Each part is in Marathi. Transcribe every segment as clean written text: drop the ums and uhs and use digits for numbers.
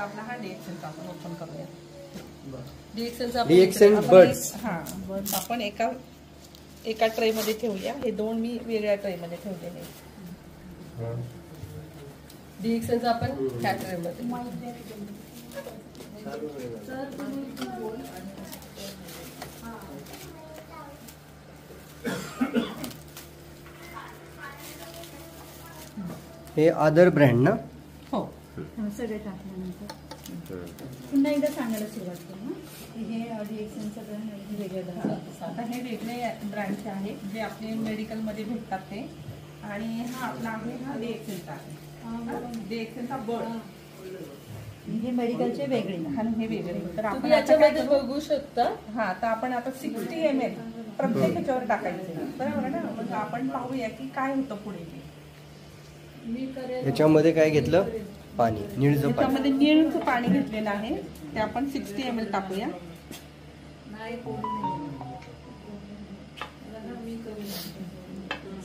आता आपला हा DXNचा आपण ओपन करूया. DXN birds. हा बर्ड्स आपण एका ट्रे मध्ये ठेवूया. हे दोन मी वेगळ्या ट्रे मध्ये ठेवलेले. DXNचा आपण ह्या ट्रे मध्ये. हे अदर ब्रँड ना? हो सगळे टाकल्यानंतर पुन्हा एकदा सांगायला सुरुवात करू ना. हे DXNचं ब्रँड वेगळे ब्रँड. आता हे वेगळे ब्रँडचे आहे जे आपले मेडिकलमध्ये भेटतात ते. आणि हा आपला आहे हा DXNचा आहे. DXNचा बर्ड. हे मेडिकलचे वेगळे आणि हे वेगळे. तर आपण याच्यामध्ये बघू शकता. हा तर आपण आता 60 ml प्रत्येक ह्याच्यावर टाकायचं. बरोबर ना. मग आपण पाहूया की काय होतं पुढे. याच्यामध्ये काय घेतलं? पाणी, निळचं पाणी. त्यामध्ये निळचं पाणी घेतलेलं आहे. ते आपण 60 ml टाकूया.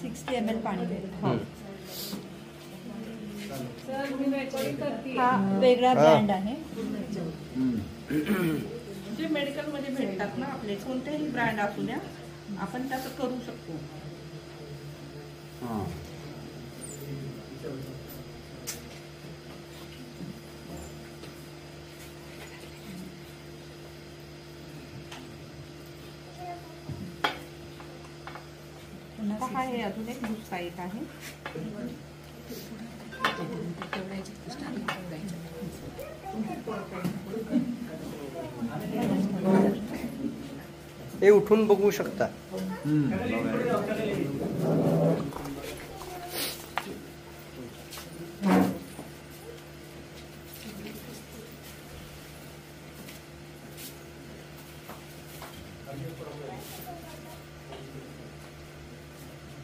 60 ml पाणी. हा वेगळा ब्रँड आहे. जे मेडिकल मध्ये भेटतात ना आपले कोणतेही ब्रँड असू द्या आपण त्याचं करू शकतो. हा हे अजून एक दुसरा एक आहे. हे उठून बघू शकता.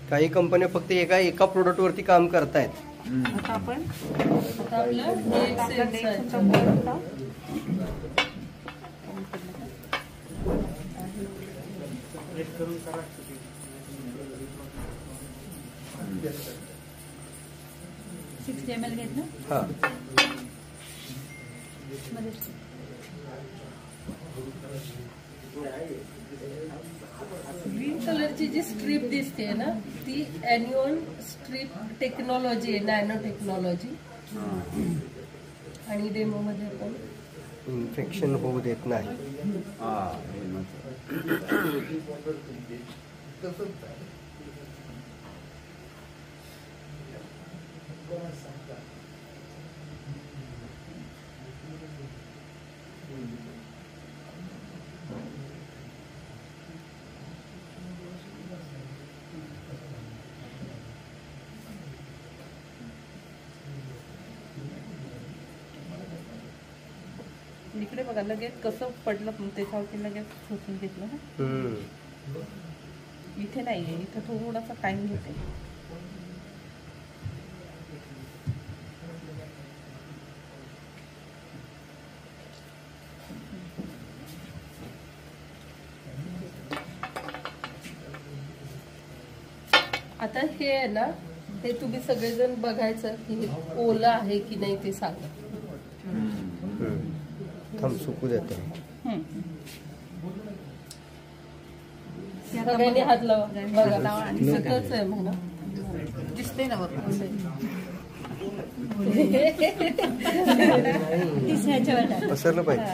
काही कंपन्या फक्त एका प्रोडक्ट वरती काम करतायत. आता आपण ml घेतलं. हा ग्रीन कलरची जी स्ट्रीप दिसते ना ती ॲन्युअल स्ट्रीप टेक्नॉलॉजी आहे. Nano technology. आणि डेमो मध्ये आपण इन्फेक्शन होऊ देत नाही. इकडे बघा लगेच कसं पडलं त्याच्यावरती लगेच शोषून घेतलं. इथे नाहीये. इथं थोडासा टाइम घेते. आता हे आहे ना हे तुम्ही सगळेजण बघायचं की ओलं आहे की नाही ते सांगा. थांब सुकू देते. सगळ्यांनी हात लावा. बघा आणि सगळंच आहे म्हणा. दिसते ना पसरलं पाहिजे.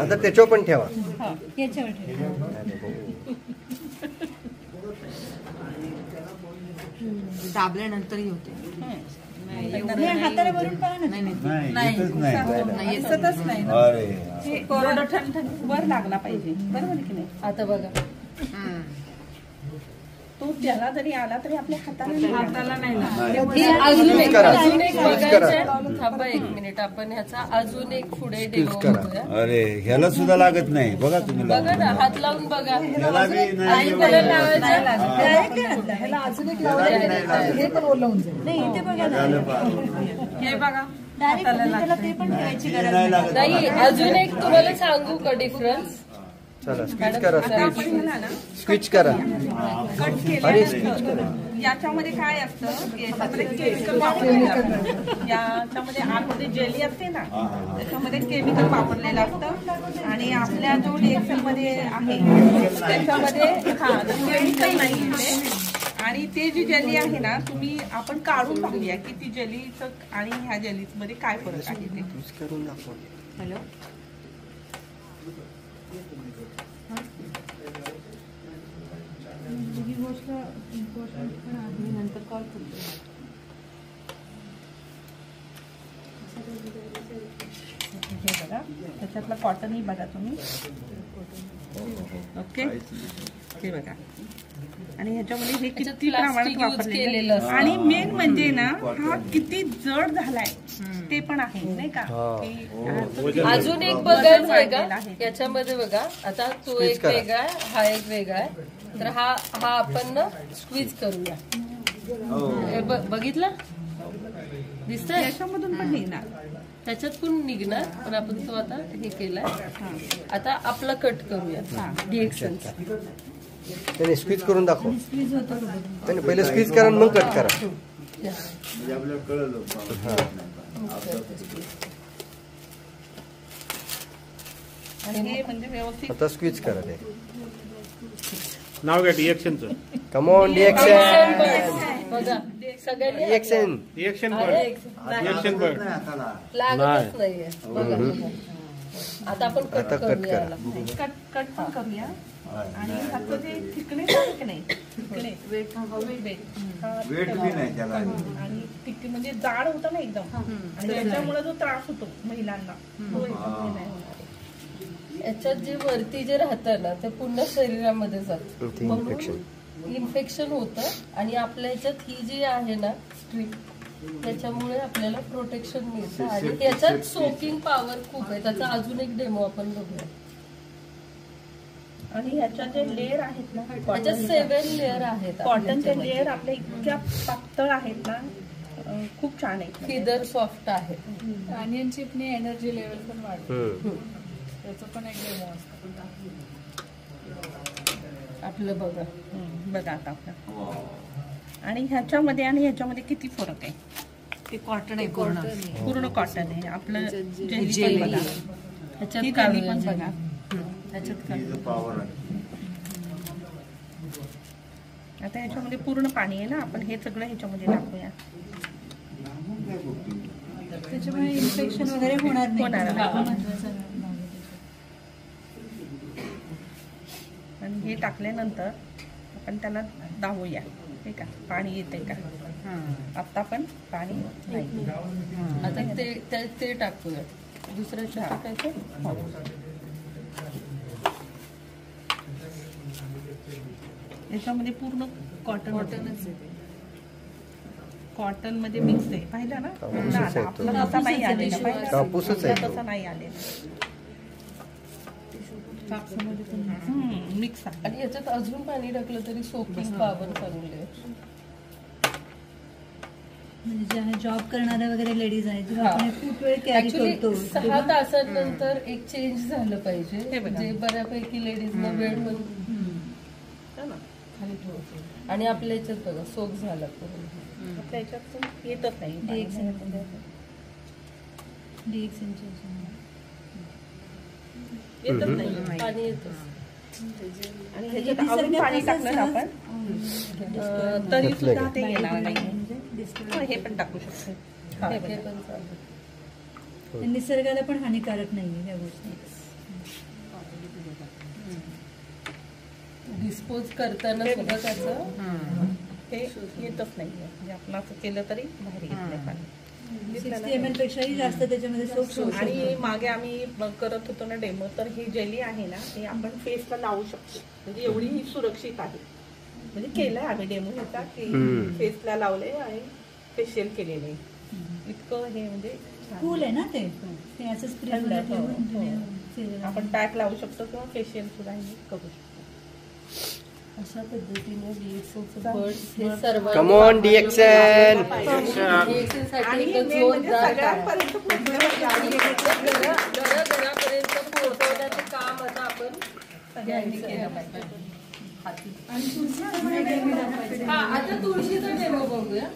आता त्याच्यावर पण ठेवा. दाबल्यानंतरही होते. हाताला भरून पाहा ना. येतच नाही. कोरडं ठणठण वर लागला पाहिजे. बरोबर की नाही. आता बघा तो त्याला जरी आला तरी आपल्या हाताला नाही अजून एक बघायचं. थांबा एक मिनिट. आपण ह्याचा अजून एक पुढे डेमो करूया. अरे ह्याला सुद्धा लागत नाही. बघा तुम्ही बघा ना हात लावून बघा. अजून एक हे पण ओलवून जाईल. हे बघा ते पण ठेवायची गरज नाही. अजून एक तुम्हाला सांगू का डिफरन्स. चला स्विच करा, आता आपण ह्याला ना स्विच करा. कट अरे केल्यानंतर याच्यामध्ये काय असतं, याच्यामध्ये केमिकल वापरलेलं असतं. याच्यामध्ये आतमध्ये जेली असते ना, त्याच्यामध्ये केमिकल वापरलेलं असतं. आणि आपल्या जो DXL मध्ये आहे त्याच्यामध्ये केमिकल नाही आहे. आणि ते जी जेली आहे ना, आपण काढून पाहूया की ती जेलीचं आणि ह्या जेलीच मध्ये काय फरक आहे ते. स्विच करून दाखव. हॅलो, ही गोष्ट इम्पॉर्टंट पण आहे. नंतर कॉल करतो. हे बघा, त्याच्यातलं कॉटनही बघा तुम्ही. ओके, हे बघा. आणि ह्याच्यामध्ये हे किती प्रमाणात वापरलेलं आहे. आणि मेन म्हणजे ना, हा किती जड झालाय ते पण आहे नाही का. अजून एक बघायचं आहे का याच्यामध्ये बघा. आता तो एक वेगळा आहे, हा एक वेगळा आहे. तर हा आपण ना स्क्वीज करूया. हे बघितलं, दिसतंय? याच्यामधून पण निघणार, त्याच्यात पण निघणार, पण आपण तो आता हे केलाय. आता आपला कट करूया DXLचा. त्याने स्क्वीज करून दाखव. स्क्वीज होतो का? त्याने पहिले स्क्वीज करा मग कट करा. म्हणजे आपल्याला कळलं. आणि हे म्हणजे व्यवस्थित आता स्क्वीज करा ते. नाव घ्या DXLचं. Come on DXL. बघा सगळ्यांनी DXL. रिएक्शन अरे, रिएक्शन बर्ड लागतच नाहीये. बघा आता आपण कट आता कट करूया करा. याला. कट पण करूया. आणि ह्याचं जे थिकनेस आहे की नाही, थिकनेस वेट वेट बी नाही त्याला. आणि थिक म्हणजे जाड होतं ना एकदम. आणि त्याच्यामुळे जो त्रास होतो महिलांना तो याच्यामध्ये नाही होणार आहे. याच्यात जे वरती जे राहतं ना ते पुन्हा शरीरामध्ये जातं, ते infection. इन्फेक्शन होतं. आणि आपल्या ह्याच्यात ही जी आहे ना स्ट्रीप, त्याच्यामुळे आपल्याला प्रोटेक्शन मिळतं. आणि याच्यात सोकिंग पॉवर खूप आहे. त्याचा अजून एक डेमो आपण बघूया. आणि ह्याच्यात जे लेअर आहेत ना, त्याच्यात 7 लेअर आहेत. कॉटनचे लेअर आपल्या इतक्या पातळ आहेत ना, खूप छान आहे. फिदर सॉफ्ट आहे. ऑनियन चिपने एनर्जी लेवल पण वाढतं. त्याचं पण एक डेमो असतं. आपलं बघा. बघा आता आपलं. आणि ह्याच्यामध्ये आणि ह्याच्यामध्ये किती फरक आहे. ते कॉटन आहे पूर्ण. पूर्ण कॉटन आहे आपलं. जेली पण बघा, ह्याच्यात ही काढूया जेली पण जेली. बघा. ह्याच्यात काढूया. पॉवर आहे. आता ह्याच्यामध्ये पूर्ण पाणी आहे ना, आपण हे सगळं ह्याच्यामध्ये टाकूया. त्याच्यामुळे इन्फेक्शन वगैरे होणार नाही. होणार नाही. हा महत्त्वाचा भाग आहे. आणि हे टाकल्यानंतर आपण त्याला दाबूया. ठीक आहे, पाणी येते का. आता पण पाणी नाही. आता ते टाकूया. दुसरं टाकायचं. याच्यामध्ये पूर्ण कॉटनच आहे. कॉटन मध्ये मिक्स आहे. पाहिलं ना, कापूसच आहे तो. आपलं तसं नाही आलेलं. पाहिलं? कापूसच आहे तो. तसं नाही आलेलं. मिक्स आहे. आणि याच्यात अजून पाणी टाकलं तरी सोकिंग पॉवर चांगली आहे. म्हणजे ज्या जॉब करणाऱ्या वगैरे लेडीज आहेत, जेव्हा आपण खूप वेळ कॅरी ऍक्च्युली करतो 6 तासांनंतर एक चेंज झालं पाहिजे. हे बघा. जे बऱ्यापैकी लेडीजना वेळ पण खाली ठेवतो. आणि आपल्या याच्यात बघा सोक झाला पूर्ण. आपल्या याच्यात येतच नाही. येतच नाही. पाणी येतच. आणि ह्याच्यात अजून पाणी टाकलं ना आपण, तरी सुद्धा ते येणार नाही. हे पण टाकू शकतो. हे पण चालेल. निसर्गाला पण हानिकारक नाहीये या गोष्टी. डिस्पोज करताना सुद्धा त्याचं हे येतच नाही. म्हणजे आपण असं केलं तरी बाहेर येत नाही पाणी. 60 ml पेक्षाही जास्त त्याच्यामध्ये सोप होऊ शकतो. आणि मागे आम्ही करत होतो ना डेमो, तर ही जेली आहे ना, हे आपण फेसला लावू शकतो. म्हणजे एवढी ही सुरक्षित आहे. म्हणजे केलंय आम्ही डेमो ह्याचा, की फेसला लावले आणि फेशियल केलेले. इतकं हे म्हणजे कूल आहे ना ते असं स्प्रे थंड आहे. ठेवून आपण पॅक लावू शकतो किंवा फेशियल सुद्धा हे करू शकतो. अशा पद्धतीने DXLचं बर्ड्स हे सर्वांनी कम ऑन DXL. DXL साठी आणि एक main म्हणजे जोरदार सगळ्यांपर्यंत पोहोचलं पाहिजे. घराघरापर्यंत पोहोचवण्याचं काम आता आपण सगळ्यांनी केलं पाहिजे. आणि तुळशीचं पण एक वेगळी दाखवायची. हा, आता तुळशीचा डेमो बघूया.